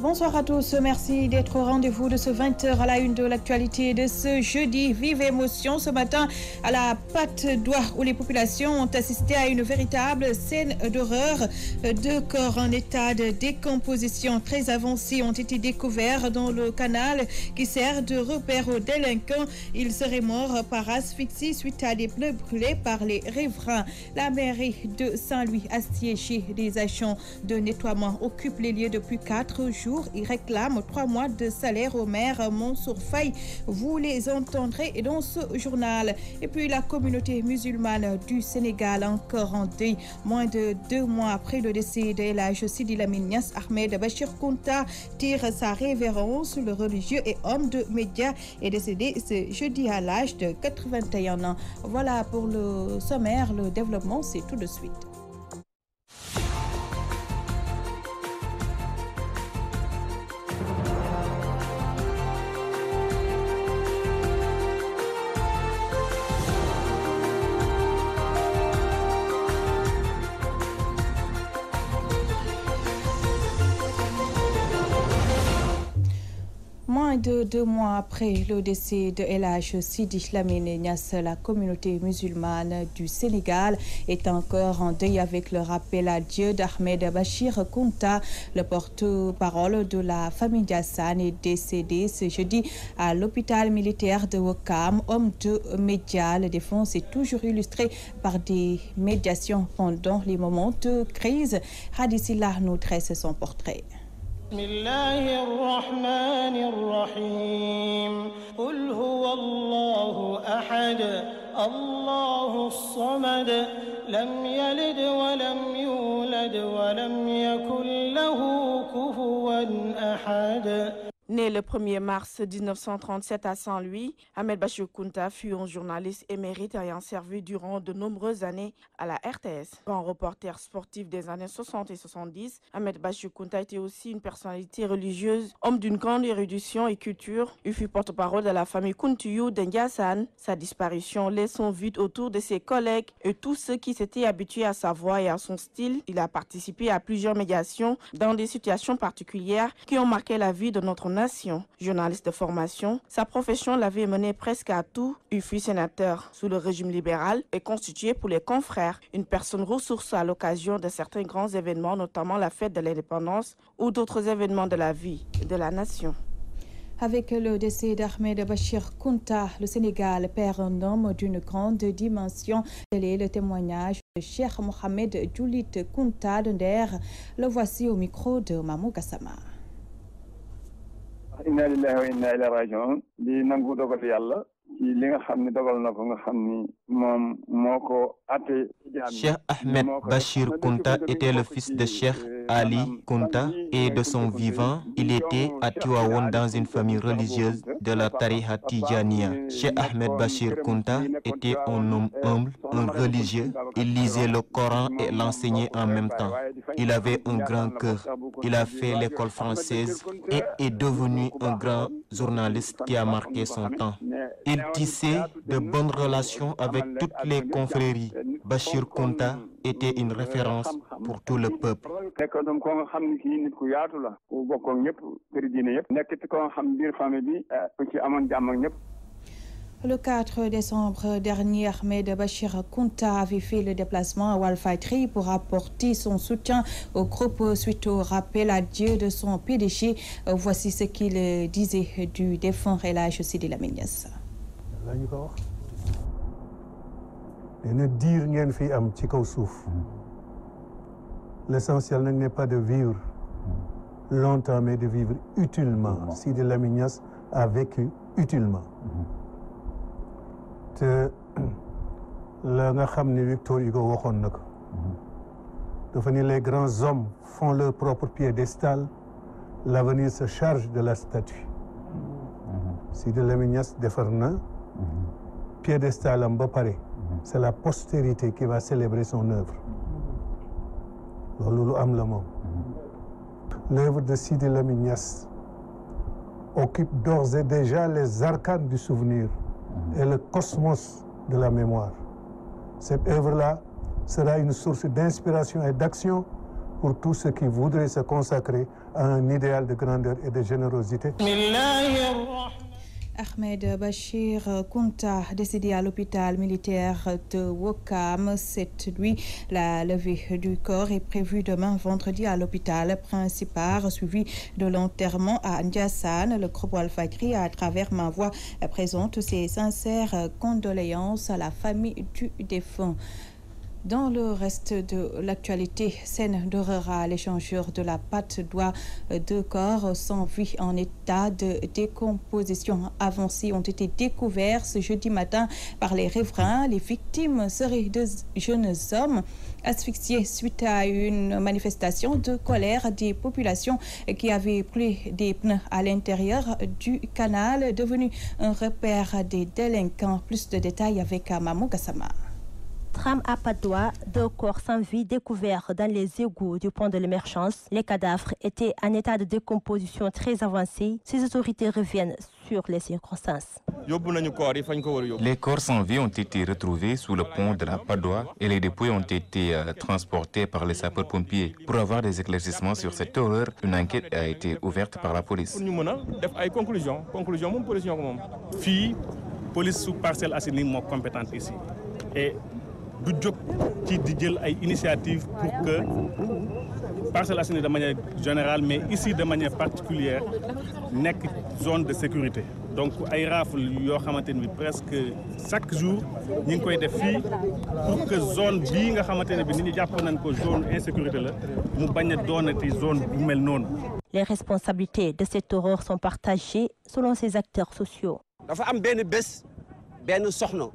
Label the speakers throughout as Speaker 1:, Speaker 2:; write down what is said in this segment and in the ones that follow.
Speaker 1: Bonsoir à tous, merci d'être au rendez-vous de ce 20h à la une de l'actualité de ce jeudi. Vive émotion ce matin à la Patte d'Oie où les populations ont assisté à une véritable scène d'horreur. Deux corps en état de décomposition très avancée ont été découverts dans le canal qui sert de repère aux délinquants. Ils seraient morts par asphyxie suite à des pneus brûlés par les riverains. La mairie de Saint-Louis, assiégée des agents de nettoiement, occupe les lieux depuis 4 jours. Il réclame 3 mois de salaire au maire Mansour Faye. Vous les entendrez dans ce journal. Et puis la communauté musulmane du Sénégal encore en deuil. Moins de 2 mois après le décès de El Hadj Sidi Lamine Niass, Ahmed Bachir Kounta tire sa révérence. Le religieux et homme de médias est décédé ce jeudi à l'âge de 81 ans. Voilà pour le sommaire. Le développement, c'est tout de suite. Moins de 2 mois après le décès de El Hadj Sidi Lamine Niass, la communauté musulmane du Sénégal est encore en deuil avec le rappel à Dieu d'Ahmed Bachir Kounta. Le porte-parole de la famille Diassane est décédé ce jeudi à l'hôpital militaire de Ouakam. Homme de médias, la défense est toujours illustrée par des médiations pendant les moments de crise. Hadisila nous dresse son portrait.
Speaker 2: بسم الله الرحمن الرحيم قل هو الله أحد الله الصمد لم يلد ولم يولد ولم يكن له كفوا أحد.
Speaker 3: Né le 1er mars 1937 à Saint-Louis, Ahmed Bachir Kounta fut un journaliste émérite ayant servi durant de nombreuses années à la RTS. Grand reporter sportif des années 60 et 70, Ahmed Bachir Kounta était aussi une personnalité religieuse, homme d'une grande érudition et culture. Il fut porte-parole de la famille Kountiou d'Ndiassane. Sa disparition laisse un vide autour de ses collègues et tous ceux qui s'étaient habitués à sa voix et à son style. Il a participé à plusieurs médiations dans des situations particulières qui ont marqué la vie de notre nation. Journaliste de formation, sa profession l'avait mené presque à tout. Il fut sénateur sous le régime libéral et constitué pour les confrères une personne ressource à l'occasion de certains grands événements, notamment la fête de l'indépendance ou d'autres événements de la vie de la nation.
Speaker 1: Avec le décès d'Ahmed Bachir Kounta, le Sénégal perd un homme d'une grande dimension. Tel est le témoignage de Cheikh Mohamed Djoulit Kounta de Nder. Le voici au micro de Mamou Gassama.
Speaker 4: inna lillahi wa inna ilayhi raji'un di nangu dogal yàlla ci li nga xam ne dogal na ko nga xam ni moom moo ko atte.
Speaker 5: Cheikh Ahmed Bachir Kounta était le fils de Cheikh Ali Kounta et de son vivant, il était à Tivaouane dans une famille religieuse de la tariqa Tijaniya. Cheikh Ahmed Bachir Kounta était un homme humble, un religieux. Il lisait le Coran et l'enseignait en même temps. Il avait un grand cœur. Il a fait l'école française et est devenu un grand journaliste qui a marqué son temps. Il tissait de bonnes relations avec toutes les confréries. Bachir Kounta était une référence pour tout le peuple.
Speaker 1: Le 4 décembre dernier, Ahmed Bachir Kounta avait fait le déplacement à Walfadjri pour apporter son soutien au groupe suite au rappel à Dieu de son PDG. Voici ce qu'il disait du défunt El Hadj Sidi Lamine Niass.
Speaker 6: L'essentiel n'est pas de vivre longtemps, mais de vivre utilement. Sidi Lamine Niass a vécu utilement. te la nga xam ne Victor Hugo waxoon na ko dafa ni les grands hommes font leur propre piédestal, l'avenir se charge de la statue. Sidi Lamine Niass defar na piédestal am ba pare, c'est la postérité qui va célébrer son œuvre. loolu lu am la moom. L'œuvre de Sidi Lamine Niass occupe d'ores et déjà les arcanes du souvenir et le cosmos de la mémoire. Cette œuvre-là sera une source d'inspiration et d'action pour tous ceux qui voudraient se consacrer à un idéal de grandeur et de générosité.
Speaker 1: Ahmed Bachir Kounta, décédé à l'hôpital militaire de Ouakam cette nuit. La levée du corps est prévue demain vendredi à l'hôpital principal, suivi de l'enterrement à Ndiassane. Le groupe Walfadjri, à travers ma voix, présente ses sincères condoléances à la famille du défunt. Dans le reste de l'actualité, scène d'horreur à l'échangeur de la patte d'oie. 2 corps sans vie en état de décomposition avancée ont été découverts ce jeudi matin par les riverains. Les victimes seraient 2 jeunes hommes asphyxiés suite à une manifestation de colère des populations qui avaient pris des pneus à l'intérieur du canal, devenu un repère des délinquants. Plus de détails avec Mamou Gassama.
Speaker 7: Drame à Padoua, 2 corps sans vie découverts dans les égouts du pont de l'Émergence. Les cadavres étaient en état de décomposition très avancé. Ces autorités reviennent sur les circonstances.
Speaker 8: Les corps sans vie ont été retrouvés sous le pont de la Padoua et les dépouilles ont été transportés par les sapeurs-pompiers. Pour avoir des éclaircissements sur cette horreur, une enquête a été ouverte par la police.
Speaker 9: Police sous Parcelles Assainies compétente ici. Et du jóg ci di jël ay initiatives pour que Parcelles Assainies de manière générale, mais ici de manière particulière, nekk zone de sécurité. Donc ay rafle yoo xamante ni presque chaque jour ñu ngi koy def fii pour que zone bii nga xamante ne bi nit ñi jàpp nañ ko zone insécurité la mu bañ a doonati zone bu mel noonu.
Speaker 7: Les responsabilités de cette horreur sont partagées selon ces acteurs sociaux.
Speaker 10: dafa am benn bés benn soxna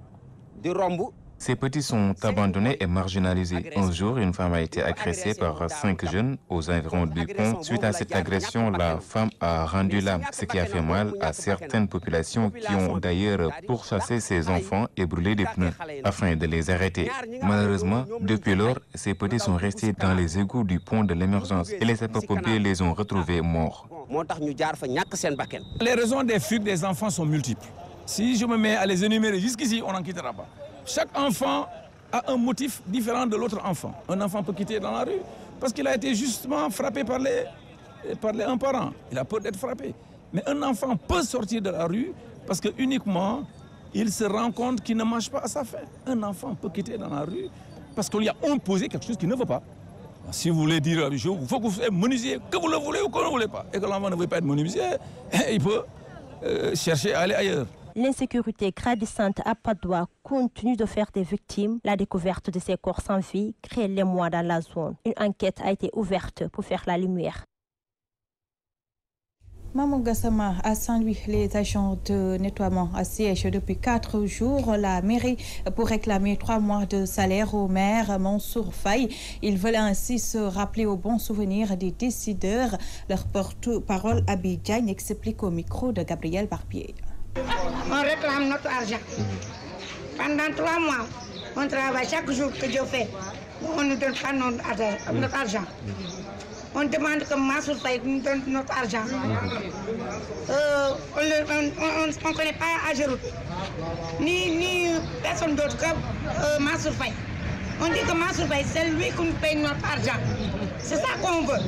Speaker 10: di romb.
Speaker 8: Ces petits sont abandonnés et marginalisés. Un jour, une femme a été agressée par 5 jeunes aux environs du pont. Suite à cette agression, la femme a rendu l'âme, ce qui a fait mal à certaines populations qui ont d'ailleurs pourchassé ses enfants et brûlé des pneus afin de les arrêter. Malheureusement, depuis lors, ces petits sont restés dans les égouts du pont de l'Émergence et les sapeurs-pompiers les ont retrouvés morts.
Speaker 11: Les raisons des fuites des enfants sont multiples. Si je me mets à les énumérer jusqu'ici, on n'en quittera pas. Chaque enfant a un motif différent de l'autre enfant. Un enfant peut quitter dans la rue parce qu'il a été justement frappé par un parent. Il a peur d'être frappé. Mais un enfant peut sortir de la rue parce que uniquement il se rend compte qu'il ne mange pas à sa faim. Un enfant peut quitter dans la rue parce qu'on lui a imposé quelque chose qu'il ne veut pas. Si vous voulez dire il faut que vous soyez menuisier, que vous le voulez ou que vous ne le voulez pas, et que l'enfant ne veut pas être menuisier, il peut chercher à aller ailleurs.
Speaker 7: L'insécurité grandissante à Padoua continue de faire des victimes. La découverte de ces corps sans vie crée l'émoi dans la zone. Une enquête a été ouverte pour faire la lumière.
Speaker 1: Mamou Gassama, à Saint-Louis, les agents de nettoiement assiègent depuis 4 jours la mairie pour réclamer 3 mois de salaire au maire Mansour Faye. Ils veulent ainsi se rappeler au bon souvenir des décideurs. Leur porte-parole Abidjan explique au micro de Gabriel Barbier.
Speaker 12: On réclame notre argent. Pendant 3 mois, on travaille chaque jour que Dieu fait. On ne donne pas notre argent. On demande que Mansour Faye nous donne notre argent. On ne connaît pas Ageroute, ni personne d'autre que Mansour Faye. On dit que Mansour Faye, c'est lui qui nous paye notre argent. C'est ça qu'on veut.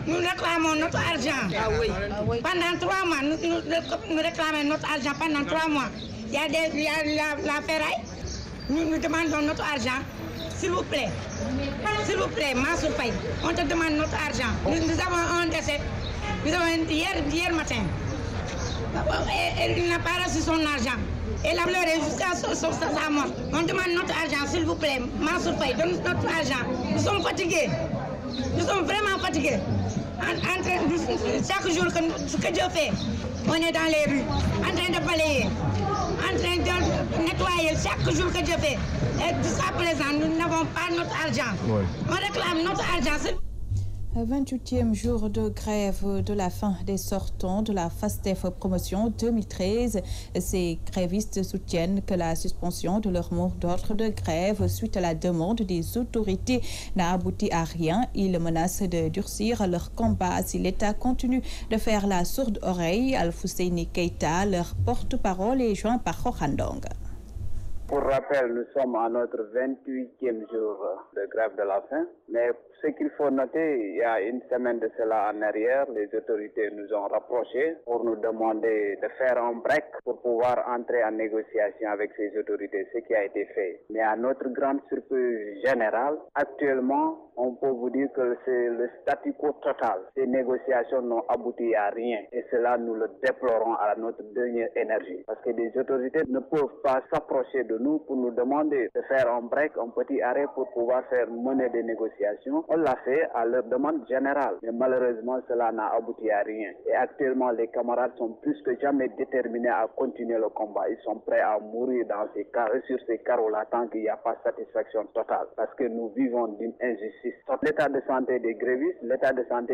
Speaker 12: Nous réclamons notre argent. Pendant 3 mois, nous réclamons notre argent pendant 3 mois. Il y a la ferraille. Nous demandons notre argent. S'il vous plaît, Mansour Faye, on te demande notre argent. Nous avons un décès. Nous avons hier matin. Et il n'a pas reçu son argent. Elle a pleuré jusqu'à sa mort. On demande notre argent, s'il vous plaît. Mansour Faye, donne notre argent. Nous sommes fatigués. Nous sommes vraiment fatigués. Chaque jour que Dieu fait, on est dans les rues, en train de balayer, en train de nettoyer chaque jour que Dieu fait. Et jusqu'à présent, nous n'avons pas notre argent. Ouais. On réclame notre argent.
Speaker 1: 28e jour de grève de la fin des sortants de la FASTEF promotion 2013. Ces grévistes soutiennent que la suspension de leur mot d'ordre de grève suite à la demande des autorités n'a abouti à rien. Ils menacent de durcir leur combat si l'État continue de faire la sourde oreille. Alfousseini Keita, leur porte-parole, est joint par Rohandong.
Speaker 13: Pour rappel, nous sommes à notre 28e jour de grève de la faim, mais
Speaker 4: Ce qu'il faut noter, il y a une semaine de cela en arrière, les autorités nous ont rapprochés pour nous demander de faire un break pour pouvoir entrer en négociation avec ces autorités, ce qui a été fait. Mais à notre grande surprise générale, actuellement, on peut vous dire que c'est le statu quo total. Ces négociations n'ont abouti à rien et cela nous le déplorons à notre dernière énergie. Parce que les autorités ne peuvent pas s'approcher de nous pour nous demander de faire un break, un petit arrêt pour pouvoir faire mener des négociations. On l'a fait à leur demande générale, mais malheureusement cela n'a abouti à rien. Et actuellement les camarades sont plus que jamais déterminés à continuer le combat. Ils sont prêts à mourir dans ces carreaux, sur ces carreaux-là tant qu'il n'y a pas satisfaction totale. Parce que nous vivons d'une injustice. L'état de santé des grévistes, l'état de santé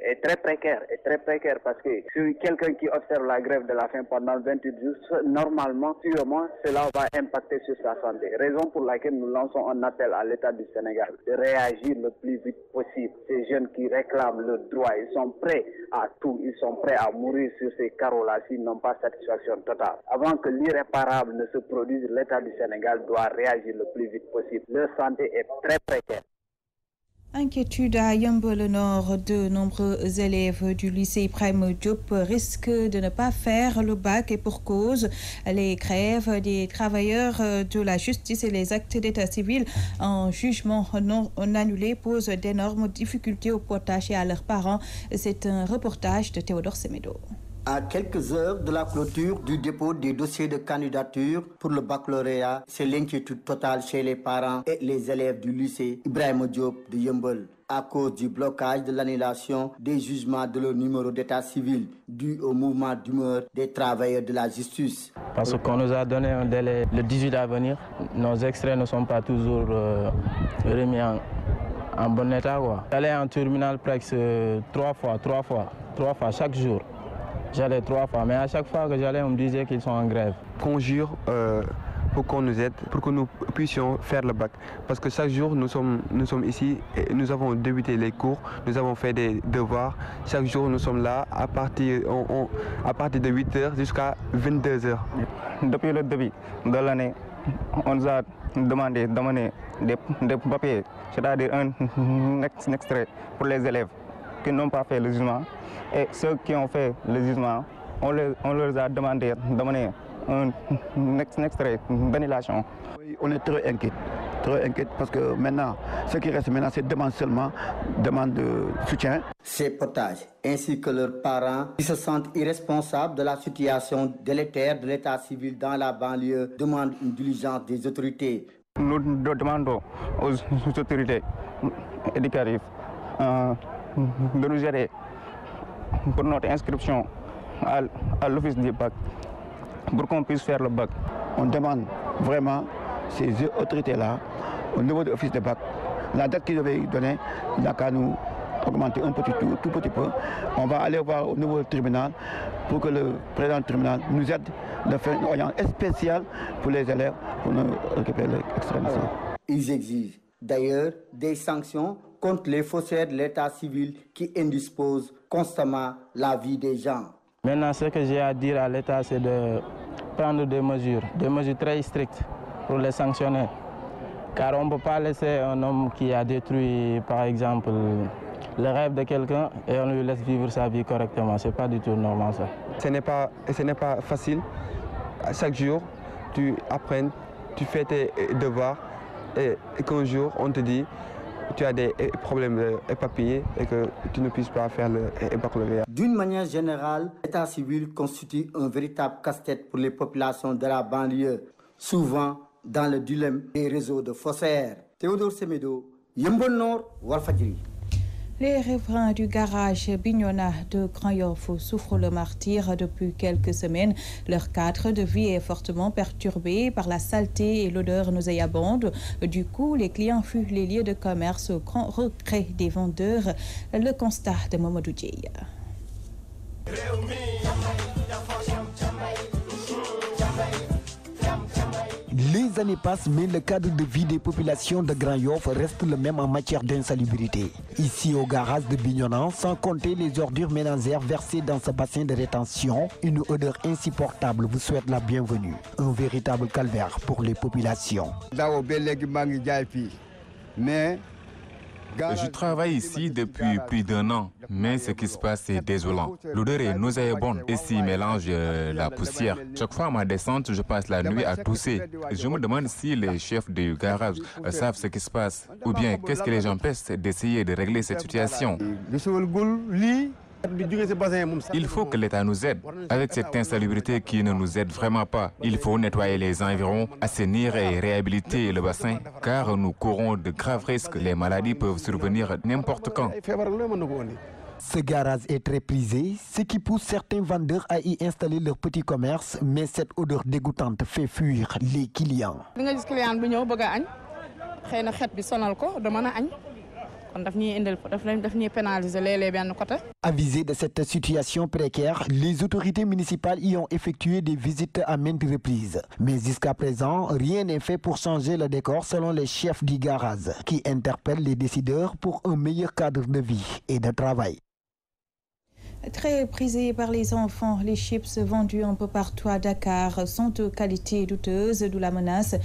Speaker 4: est très précaire, parce que si quelqu'un qui observe la grève de la faim pendant 28 jours, normalement, sûrement, cela va impacter sur sa santé. Raison pour laquelle nous lançons un appel à l'État du Sénégal de réagir le plus vite possible. Ces jeunes qui réclament leurs droits, ils sont prêts à tout, ils sont prêts à mourir sur ces carreaux-là s'ils n'ont pas satisfaction totale. Avant que l'irréparable ne se produise, l'État du Sénégal doit réagir le plus vite possible. Leur santé est très précaire.
Speaker 1: Inquiétude à Yeumbeul Nord. De nombreux élèves du lycée Ibrahima Diop risquent de ne pas faire le bac et pour cause. Les grèves des travailleurs de la justice et les actes d'état civil en jugement non annulé posent d'énormes difficultés aux potages et à leurs parents. C'est un reportage de Théodore Semedo.
Speaker 13: À quelques heures de la clôture du dépôt des dossiers de candidature pour le baccalauréat, c'est l'inquiétude totale chez les parents et les élèves du lycée Ibrahima Diop de Yeumbeul à cause du blocage de l'annulation des jugements de leur numéro d'état civil dû au mouvement d'humeur des travailleurs de la justice.
Speaker 14: Parce qu'on nous a donné un délai le 18 à venir, nos extraits ne sont pas toujours remis en bon état. J'allais en terminale presque trois fois chaque jour. J'allais 3 fois, mais à chaque fois que j'allais, on me disait qu'ils sont en grève.
Speaker 15: Conjure pour qu'on nous aide, pour que nous puissions faire le bac. Parce que chaque jour, nous sommes ici, et nous avons débuté les cours, nous avons fait des devoirs. Chaque jour, nous sommes là à partir de 8h jusqu'à 22h.
Speaker 16: Depuis le début de l'année, on nous a demandé d'amener des papiers, c'est-à-dire un extrait pour les élèves qui n'ont pas fait le jugement. Et ceux qui ont fait le jugement, on leur a demandé d'amener un extrait d'annulation.
Speaker 17: Oui, on est très inquiet parce que maintenant, ce qui reste maintenant, c'est demande de soutien.
Speaker 13: Ces potages, ainsi que leurs parents, qui se sentent irresponsables de la situation délétère de l'état civil dans la banlieue, demandent une diligence des autorités.
Speaker 16: Nous demandons aux autorités éducatives de nous aider pour notre inscription à l'office du bac, pour qu'on puisse faire le bac.
Speaker 17: On demande vraiment ces autorités-là, au niveau de l'office du bac, la date qu'ils devaient donner, il n'a qu'à nous augmenter un tout petit peu. On va aller voir au niveau du tribunal pour que le président du tribunal nous aide de faire une audience spéciale pour les élèves pour nous récupérer l'extrait national.
Speaker 13: Ils exigent d'ailleurs des sanctions contre les faussaires de l'état civil qui indisposent constamment la vie des gens.
Speaker 14: Maintenant, ce que j'ai à dire à l'État, c'est de prendre des mesures très strictes pour les sanctionner. Car on ne peut pas laisser un homme qui a détruit, par exemple, le rêve de quelqu'un et on lui laisse vivre sa vie correctement. Ce n'est pas du tout normal ça.
Speaker 15: Ce n'est pas facile. Chaque jour, tu apprends, tu fais tes devoirs et qu'un jour, on te dit tu as des problèmes de papier et que tu ne puisses pas faire le baccalauréat.
Speaker 13: D'une manière générale, l'état civil constitue un véritable casse-tête pour les populations de la banlieue, souvent dans le dilemme des réseaux de faussaires. Théodore Semedo, Yeumbeul Nord, Walfadjri.
Speaker 1: Les riverains du garage Bignona de Grand-Yoff souffrent le martyre depuis quelques semaines. Leur cadre de vie est fortement perturbé par la saleté et l'odeur nauséabonde. Du coup, les clients fuient les lieux de commerce au grand regret des vendeurs. Le constat de Mamadou Dieye.
Speaker 18: Les années passent, mais le cadre de vie des populations de Grand-Yoff reste le même en matière d'insalubrité. Ici au garage de Bignona, sans compter les ordures ménagères versées dans ce bassin de rétention, une odeur insupportable vous souhaite la bienvenue. Un véritable calvaire pour les populations.
Speaker 19: Mais
Speaker 8: Je travaille ici depuis plus d'1 an, mais ce qui se passe est désolant. L'odeur est nauséabonde et s'y mélange la poussière. Chaque fois à ma descente, je passe la nuit à tousser. Je me demande si les chefs du garage savent ce qui se passe, ou bien qu'est-ce qui les empêche d'essayer de régler cette situation. Il faut que l'État nous aide. Avec cette insalubrité qui ne nous aide vraiment pas, il faut nettoyer les environs, assainir et réhabiliter le bassin, car nous courons de graves risques. Les maladies peuvent survenir n'importe quand.
Speaker 18: Ce garage est très prisé, ce qui pousse certains vendeurs à y installer leur petit commerce, mais cette odeur dégoûtante fait fuir les clients. Avisés de cette situation précaire, les autorités municipales y ont effectué des visites à maintes reprises. Mais jusqu'à présent, rien n'est fait pour changer le décor selon les chefs du garage, qui interpellent les décideurs pour un meilleur cadre de vie et de travail.
Speaker 1: Très prisés par les enfants, les chips vendus un peu partout à Dakar sont de qualité douteuse, d'où la menace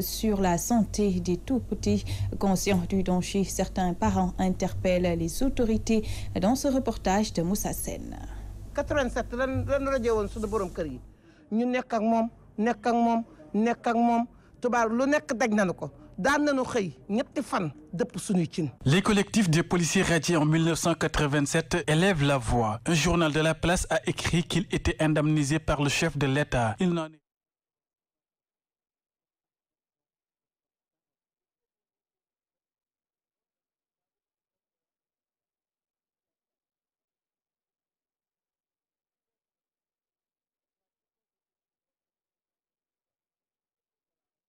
Speaker 1: sur la santé des tout-petits. Conscients du danger, certains parents interpellent les autorités dans ce reportage de Moussa Sen.
Speaker 19: 87 lan rajo woon suñu borom kër yi ñu nekk ak moom tubaab lu nekk daj nañu ko.
Speaker 20: Les collectifs de policiers radiés en 1987 élèvent la voix. Un journal de la place a écrit qu'il était indemnisé par le chef de l'État. Il n'en est...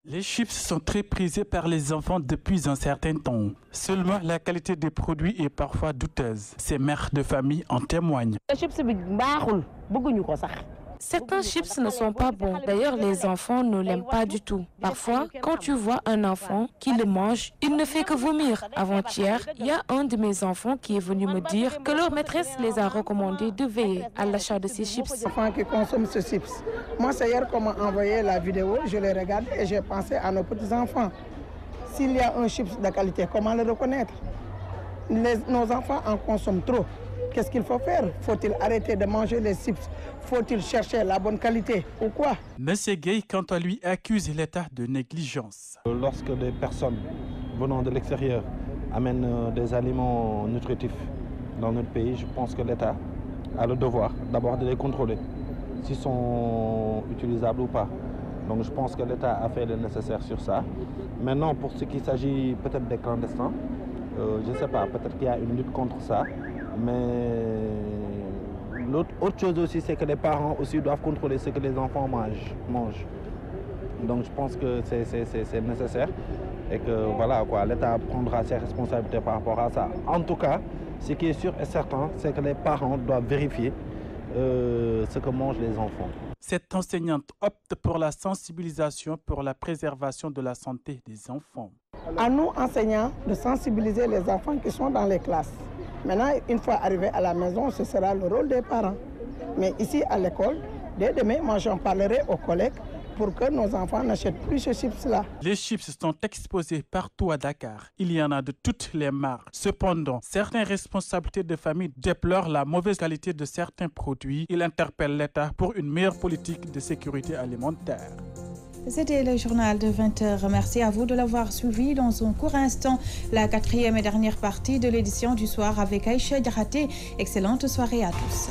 Speaker 20: Les chips sont très prisés par les enfants depuis un certain temps. Seulement, la qualité des produits est parfois douteuse. Ces mères de famille en témoignent.
Speaker 3: Certains chips ne sont pas bons. D'ailleurs, les enfants ne l'aiment pas du tout. Parfois, quand tu vois un enfant qui le mange, il ne fait que vomir. Avant-hier, il y a un de mes enfants qui est venu me dire que leur maîtresse les a recommandé de veiller à l'achat de ces chips.
Speaker 19: Les enfants qui consomment ces chips. Moi, c'est hier qu'on m'a envoyé la vidéo, je l'ai regardée et j'ai pensé à nos petits-enfants. S'il y a un chips de qualité, comment le reconnaître? Nos enfants en consomment trop. Qu'est-ce qu'il faut faire? Faut-il arrêter de manger les chips? Faut-il chercher la bonne qualité ou quoi?
Speaker 20: Monsieur Gay, quant à lui, accuse l'État de négligence.
Speaker 21: Lorsque des personnes venant de l'extérieur amènent des aliments nutritifs dans notre pays, je pense que l'État a le devoir d'abord de les contrôler, s'ils sont utilisables ou pas. Donc je pense que l'État a fait le nécessaire sur ça. Maintenant, pour ce qui s'agit peut-être des clandestins, je ne sais pas, peut-être qu'il y a une lutte contre ça. Mais autre chose aussi, c'est que les parents aussi doivent contrôler ce que les enfants mangent. Donc je pense que c'est nécessaire et que voilà quoi, l'État prendra ses responsabilités par rapport à ça. En tout cas, ce qui est sûr et certain, c'est que les parents doivent vérifier ce que mangent les enfants.
Speaker 20: Cette enseignante opte pour la sensibilisation pour la préservation de la santé des enfants.
Speaker 19: À nous, enseignants, de sensibiliser les enfants qui sont dans les classes. Maintenant, une fois arrivés à la maison, ce sera le rôle des parents. Mais ici, à l'école, dès demain, moi, j'en parlerai aux collègues pour que nos enfants n'achètent plus ces chips-là.
Speaker 20: Les chips sont exposés partout à Dakar. Il y en a de toutes les marques. Cependant, certaines responsabilités de famille déplorent la mauvaise qualité de certains produits. Ils interpellent l'État pour une meilleure politique de sécurité alimentaire.
Speaker 1: C'était le journal de 20h. Merci à vous de l'avoir suivi. Dans un court instant, la 4e et dernière partie de l'édition du soir avec Aïcha Diaraté. Excellente soirée à tous.